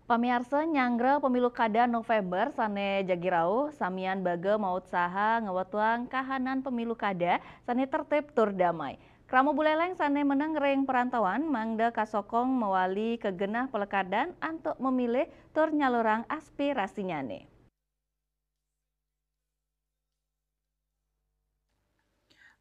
Pamiarsa nyangre pemilu kada November sane jagirau samian bage maut saha ngewatuang kahanan pemilu kada sane tertib tur damai. Kramo buleleng sane meneng ring perantauan mangda kasokong mewali kegenah pelekadan untuk memilih tur nyalurang aspirasinya nih.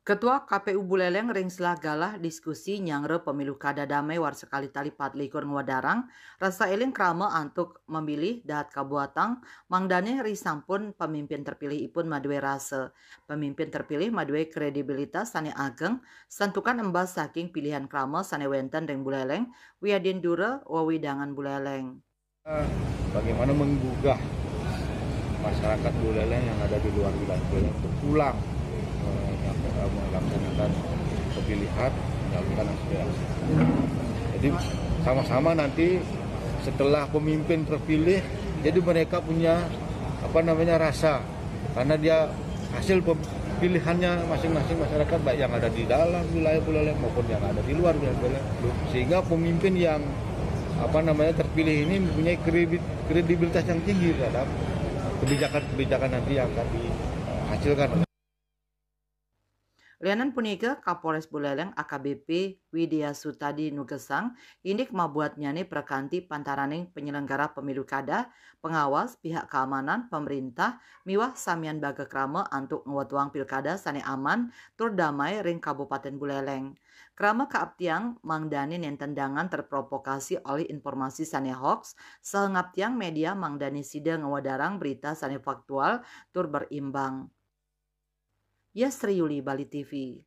Ketua KPU Buleleng ring selah galah diskusi nyangre pemilu kada damai war sekali tali 24 ngwadarang rasa eling krama antuk memilih dahat kabuatang mangdane risampun pemimpin terpilih ipun madue rasa pemimpin terpilih madue kredibilitas sane ageng santukan embas saking pilihan krama sane wenten ring Buleleng wiadin dura wawidangan Buleleng. Bagaimana menggugah masyarakat Buleleng yang ada di luar wilayah Buleleng untuk pulang melaksanakan pemilihan, melakukan aspirasi. Jadi sama-sama nanti setelah pemimpin terpilih, jadi mereka punya rasa, karena dia hasil pilihannya masing-masing masyarakat baik yang ada di dalam wilayah Buleleng maupun yang ada di luar wilayah Buleleng, sehingga pemimpin yang terpilih ini mempunyai kredibilitas yang tinggi terhadap kebijakan-kebijakan nanti yang akan dihasilkan. Lianan punika Kapolres Buleleng AKBP Widya Sutadi Nugesang indik mabuatnya nih perkanti pantaraning penyelenggara pemilu kada, pengawas, pihak keamanan, pemerintah, miwah samian baga krama antuk ngewatuang pilkada sane aman, tur damai ring Kabupaten Buleleng. Krama kaaptiang mangdani nen tendangan terprovokasi oleh informasi sane hoax, sehengaptiang media mangdani sida ngewadarang berita sane faktual tur berimbang. Yasri Yuli, Bali TV.